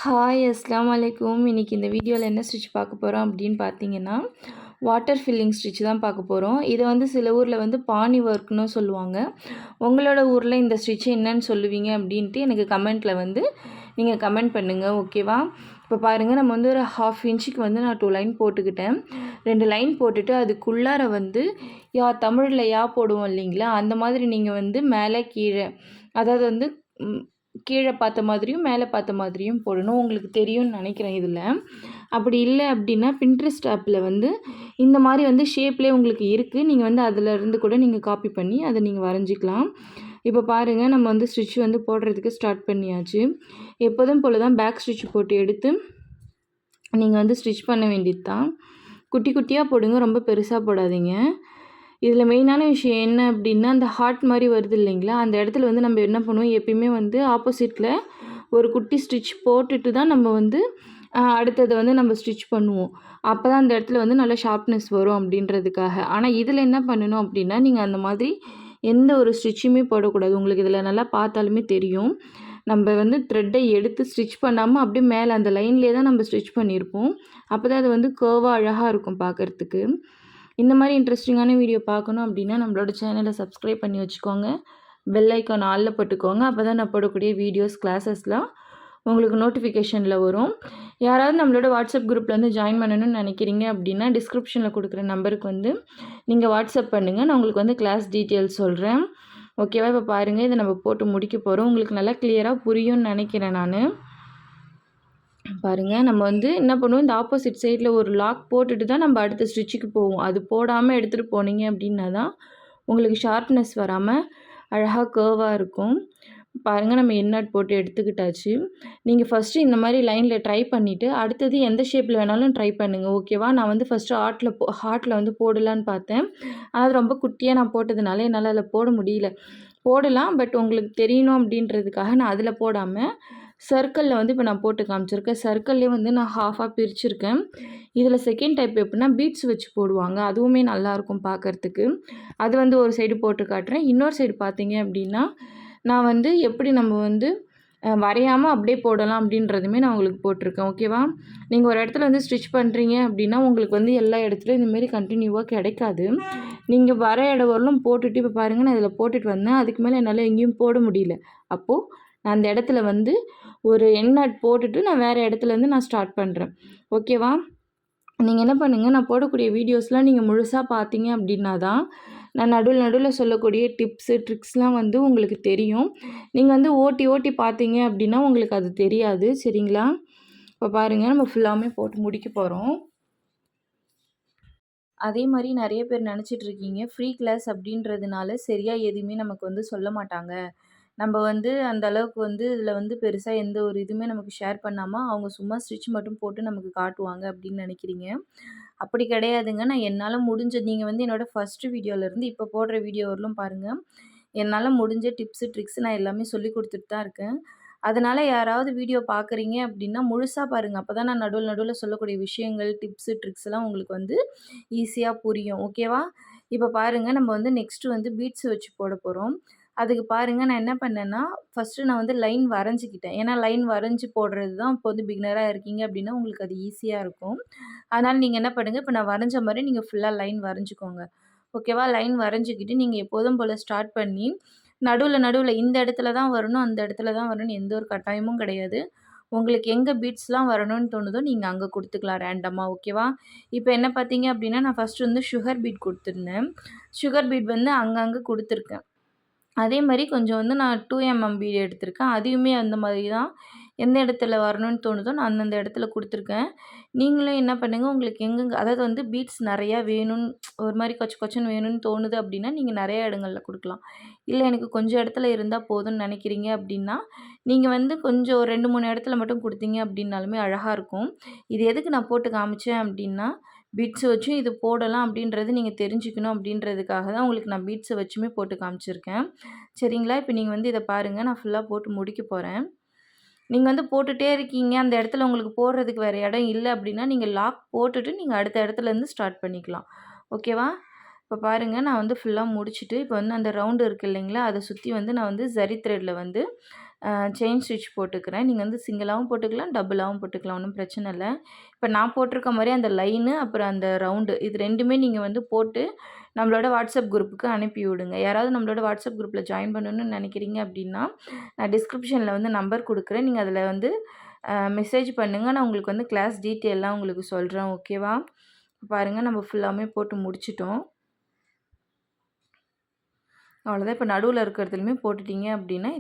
Hi அஸ்ஸலாமு அலைக்கும். இன்றைக்கி இந்த வீடியோவில் என்ன ஸ்டிச் பார்க்க போகிறோம் அப்படின்னு பார்த்தீங்கன்னா, வாட்டர் ஃபில்லிங் ஸ்டிச் தான் பார்க்க போகிறோம். இதை வந்து சில ஊரில் வந்து பானி ஒர்க்னு சொல்லுவாங்க. உங்களோட ஊரில் இந்த ஸ்டிச் என்னன்னு சொல்லுவீங்க அப்படின்ட்டு எனக்கு கமெண்ட்டில் வந்து நீங்கள் கமெண்ட் பண்ணுங்கள், ஓகேவா? இப்போ பாருங்கள், நம்ம வந்து ஒரு 1/2 இன்ச்சுக்கு வந்து நான் 2 லைன் போட்டுக்கிட்டேன். 2 லைன் போட்டுட்டு அதுக்குள்ளார வந்து தமிழில் போடுவோம் இல்லைங்களா, அந்த மாதிரி நீங்கள் வந்து மேலே கீழே, அதாவது வந்து கீழே பார்த்த மாதிரியும் மேலே பார்த்த மாதிரியும் போடணும். உங்களுக்கு தெரியும்னு நினைக்கிறேன் இதில். அப்படி இல்லை அப்படின்னா பின்ட்ரெஸ்ட் ஆப்பில் வந்து இந்த மாதிரி வந்து ஷேப்லேயே உங்களுக்கு இருக்குது. நீங்கள் வந்து அதிலேருந்து கூட நீங்கள் காப்பி பண்ணி அதை நீங்கள் வரைஞ்சிக்கலாம். இப்போ பாருங்கள், நம்ம வந்து ஸ்டிச் வந்து போடுறதுக்கு ஸ்டார்ட் பண்ணியாச்சு. எப்போதும் போல் தான் பேக் ஸ்டிச் போட்டு எடுத்து நீங்கள் வந்து ஸ்டிச் பண்ண வேண்டியது தான். குட்டி குட்டியாக போடுங்க, ரொம்ப பெருசாக போடாதீங்க. இதில் மெயினான விஷயம் என்ன அப்படின்னா, அந்த ஹார்ட் மாதிரி வருது இல்லைங்களா, அந்த இடத்துல வந்து நம்ம என்ன பண்ணுவோம், எப்பயுமே வந்து ஆப்போசிட்டில் ஒரு குட்டி ஸ்டிச் போட்டுட்டு தான் நம்ம வந்து அடுத்தது வந்து நம்ம ஸ்டிச் பண்ணுவோம். அப்போ தான் அந்த இடத்துல வந்து நல்லா ஷார்ப்னஸ் வரும் அப்படின்றதுக்காக. ஆனால் இதில் என்ன பண்ணணும் அப்படின்னா, நீங்கள் அந்த மாதிரி எந்த ஒரு ஸ்டிச்சுமே போடக்கூடாது. உங்களுக்கு இதில் நல்லா பார்த்தாலுமே தெரியும். நம்ம வந்து த்ரெட்டை எடுத்து ஸ்டிச் பண்ணாமல் அப்படியே மேலே அந்த லைன்லேயே தான் நம்ம ஸ்டிச் பண்ணியிருப்போம். அப்போ தான் அது வந்து கர்வாக அழகாக இருக்கும் பார்க்குறதுக்கு. இந்த மாதிரி இன்ட்ரெஸ்டிங்கான வீடியோ பார்க்கணும் அப்படின்னா நம்மளோட சேனலை சப்ஸ்கிரைப் பண்ணி வச்சுக்கோங்க. பெல் ஐக்கான் ஆலில் போட்டுக்கோங்க. அப்போ தான் நான் போடக்கூடிய வீடியோஸ், கிளாஸஸ்லாம் உங்களுக்கு நோட்டிஃபிகேஷனில் வரும். யாராவது நம்மளோட வாட்ஸ்அப் குரூப்பில் வந்து ஜாயின் பண்ணணும்னு நினைக்கிறீங்க அப்படின்னா டிஸ்கிரிப்ஷனில் கொடுக்குற நம்பருக்கு வந்து நீங்கள் வாட்ஸ்அப் பண்ணுங்கள். நான் உங்களுக்கு வந்து கிளாஸ் டீட்டெயில்ஸ் சொல்கிறேன், ஓகேவா? இப்போ பாருங்கள், இதை நம்ம போட்டு முடிக்க போகிறோம். உங்களுக்கு நல்லா கிளியராக புரியும்னு நினைக்கிறேன் நான். பாருங்கள், நம்ம வந்து என்ன பண்ணுவோம், இந்த ஆப்போசிட் சைடில் ஒரு லாக் போட்டுட்டு தான் நம்ம அடுத்த ஸ்டிச்சுக்கு போவோம். அது போடாமல் எடுத்துகிட்டு போனீங்க அப்படின்னா தான் உங்களுக்கு ஷார்ப்னஸ் வராமல் அழகாக கர்வாக இருக்கும். பாருங்கள், நம்ம எண்ணாட் போட்டு எடுத்துக்கிட்டாச்சு. நீங்கள் ஃபஸ்ட்டு இந்த மாதிரி லைனில் ட்ரை பண்ணிவிட்டு அடுத்தது எந்த ஷேப்பில் வேணாலும் ட்ரை பண்ணுங்கள், ஓகேவா? நான் வந்து ஃபஸ்ட்டு ஹார்ட்டில் வந்து போடலான்னு பார்த்தேன். அது ரொம்ப குட்டியாக நான் போட்டதுனால என்னால் அதில் போட முடியல. போடலாம், பட் உங்களுக்கு தெரியணும் அப்படின்றதுக்காக நான் அதில் போடாமல் சர்க்கிளில் வந்து இப்போ நான் போட்டு காமிச்சிருக்கேன். சர்க்கிள்லேயே வந்து நான் ஹாஃபாக பிரிச்சுருக்கேன். இதில் செகண்ட் டைப் எப்படின்னா பீட்ஸ் வச்சு போடுவாங்க. அதுவுமே நல்லாயிருக்கும் பார்க்குறதுக்கு. அது வந்து ஒரு சைடு போட்டு காட்டுறேன். இன்னொரு சைடு பார்த்தீங்க அப்படின்னா நான் வந்து எப்படி நம்ம வந்து வரையாமல் அப்படியே போடலாம் அப்படின்றதுமே நான் உங்களுக்கு போட்டிருக்கேன், ஓகேவா? நீங்கள் ஒரு இடத்துல வந்து ஸ்டிச் பண்ணுறீங்க அப்படின்னா உங்களுக்கு வந்து எல்லா இடத்துலையும் இந்தமாரி கண்டினியூவாக கிடைக்காது. நீங்கள் வர இடம் வரலும் போட்டுட்டு இப்போ பாருங்கள், நான் இதில் போட்டுட்டு வந்தேன். அதுக்கு மேலே என்னால் எங்கேயும் போட முடியல. அப்போது நான் அந்த இடத்துல வந்து ஒரு எண்ணாட் போட்டுட்டு நான் வேறு இடத்துலேருந்து நான் ஸ்டார்ட் பண்ணுறேன், ஓகேவா? நீங்கள் என்ன பண்ணுங்கள், நான் போடக்கூடிய வீடியோஸ்லாம் நீங்கள் முழுசாக பார்த்தீங்க அப்படின்னா தான் நான் நடுவில் சொல்லக்கூடிய டிப்ஸு, ட்ரிக்ஸ்லாம் வந்து உங்களுக்கு தெரியும். நீங்கள் வந்து ஓட்டி ஓட்டி பார்த்தீங்க அப்படின்னா உங்களுக்கு அது தெரியாது, சரிங்களா? இப்போ பாருங்கள், நம்ம ஃபுல்லாமே போட்டு முடிக்க போகிறோம். அதே மாதிரி நிறைய பேர் நினச்சிட்ருக்கீங்க, ஃப்ரீ கிளாஸ் அப்படின்றதுனால சரியாக எதுவுமே நமக்கு வந்து சொல்ல மாட்டாங்க. நம்ம வந்து அந்த அளவுக்கு வந்து இதில் வந்து பெருசாக எந்த ஒரு இதுவுமே நமக்கு ஷேர் பண்ணாமல் அவங்க சும்மா ஸ்டிச் மட்டும் போட்டு நமக்கு காட்டுவாங்க அப்படின்னு நினைக்கிறீங்க. அப்படி கிடையாதுங்க. நான் என்னால் முடிஞ்ச, நீங்கள் வந்து என்னோடய ஃபஸ்ட்டு வீடியோலேருந்து இப்போ போடுற வீடியோ வரலும் பாருங்கள், என்னால் முடிஞ்ச டிப்ஸு, ட்ரிக்ஸ் நான் எல்லாமே சொல்லி கொடுத்துட்டு தான் இருக்கேன். அதனால் யாராவது வீடியோ பார்க்குறீங்க அப்படின்னா முழுசாக பாருங்கள். அப்போ தான் நான் நடுவில் சொல்லக்கூடிய விஷயங்கள், டிப்ஸு, ட்ரிக்ஸ்லாம் உங்களுக்கு வந்து ஈஸியாக புரியும், ஓகேவா? இப்போ பாருங்கள், நம்ம வந்து நெக்ஸ்ட்டு வந்து பீட்ஸ் வச்சு போட போகிறோம். அதுக்கு பாருங்கள், நான் என்ன பண்ணேன்னா ஃபஸ்ட்டு நான் வந்து லைன் வரைஞ்சிக்கிட்டேன். ஏன்னா லைன் வரைஞ்சி போடுறது தான் இப்போ வந்து பிகினராக இருக்கீங்க அப்படின்னா உங்களுக்கு அது ஈஸியாக இருக்கும். அதனால் நீங்கள் என்ன பண்ணுங்கள், இப்போ நான் வரைஞ்ச மாதிரி நீங்கள் ஃபுல்லாக லைன் வரைஞ்சிக்கோங்க, ஓகேவா? லைன் வரைஞ்சிக்கிட்டு நீங்கள் எப்போதும் போல் ஸ்டார்ட் பண்ணி நடுவில் இந்த இடத்துல தான் வரணும், அந்த இடத்துல தான் வரணும்னு எந்த ஒரு கட்டாயமும் கிடையாது. உங்களுக்கு எங்கே பீட்ஸ்லாம் வரணும்னு தோணுதோ நீங்கள் அங்கே கொடுத்துக்கலாம் ரேண்டமாக, ஓகேவா? இப்போ என்ன பார்த்தீங்க அப்படின்னா நான் ஃபஸ்ட்டு வந்து சுகர் பீட் கொடுத்துருந்தேன். சுகர் பீட் வந்து அங்கங்கே கொடுத்துருக்கேன். அதே மாதிரி கொஞ்சம் வந்து நான் 2 mm பீட் எடுத்திருக்கேன். அதையுமே அந்த மாதிரி தான் எந்த இடத்துல வரணும்னு தோணுதோ நான் அந்தந்த இடத்துல கொடுத்துருக்கேன். நீங்களும் என்ன பண்ணுங்கள், உங்களுக்கு எங்கெங்கே, அதாவது வந்து பீட்ஸ் நிறையா வேணும்னு, ஒரு மாதிரி கொச்சு கொச்சுன்னு வேணும்னு தோணுது அப்படின்னா நீங்கள் நிறைய இடங்களில் கொடுக்கலாம். இல்லை எனக்கு கொஞ்சம் இடத்துல இருந்தால் போதும்னு நினைக்கிறீங்க அப்படின்னா நீங்கள் வந்து கொஞ்சம் ஒரு 2, 3 இடத்துல மட்டும் கொடுத்தீங்க அப்படின்னாலுமே அழகாக இருக்கும். இது எதுக்கு நான் போட்டு காமிச்சேன் அப்படின்னா பீட்ஸை வச்சும் இது போடலாம் அப்படின்றது நீங்கள் தெரிஞ்சுக்கணும் அப்படின்றதுக்காக தான் உங்களுக்கு நான் பீட்ஸை வச்சுமே போட்டு காமிச்சிருக்கேன், சரிங்களா? இப்போ நீங்கள் வந்து இதை பாருங்கள், நான் ஃபுல்லாக போட்டு முடிக்க போகிறேன். நீங்கள் வந்து போட்டுகிட்டே இருக்கீங்க, அந்த இடத்துல உங்களுக்கு போடுறதுக்கு வேறு இடம் இல்லை அப்படின்னா நீங்கள் லாக் போட்டுட்டு நீங்கள் அடுத்த இடத்துலேருந்து ஸ்டார்ட் பண்ணிக்கலாம், ஓகேவா? இப்போ பாருங்கள், நான் வந்து ஃபுல்லாக முடிச்சுட்டு இப்போ வந்து அந்த ரவுண்டு இருக்குது இல்லைங்களா, அதை சுற்றி வந்து நான் வந்து ஜரி த்ரெட்டில் வந்து செயின் ஸ்டிச் போட்டுக்கிறேன். நீங்க வந்து சிங்கிளாவும் போட்டுக்கலாம், டபுளாவும் போட்டுக்கலாம். ஒண்ணும் பிரச்சனை இல்ல. இப்ப நான் போட்டிருக்க மாரி அந்த லைனு, அப்புறம் அந்த ரவுண்டு இது 2மே நீங்க வந்து போட்டு நம்மளோட வாட்ஸ்அப் குரூப்புக்கு அனுப்பி விடுங்க. யாராவது நம்மளோட வாட்ஸ்அப் குரூப்ல ஜாயின் பண்ணணும்னு நினைக்கிறீங்க அப்படின்னா, நான் டிஸ்கிரிப்ஷன்ல வந்து நம்பர் குடுக்குறேன். நீங்க அதில வந்து மெசேஜ் பண்ணுங்க. நான் உங்களுக்கு வந்து கிளாஸ் டீட்டெயில்லாம் உங்களுக்கு சொல்றேன். ஓகேவா? பாருங்க நம்ம ஃபுல்லாமே போட்டு முடிச்சுட்டோம். அவ்வளோதான். இப்ப நடுவுல இருக்கிறதுலயுமே போட்டுட்டீங்க அப்படின்னா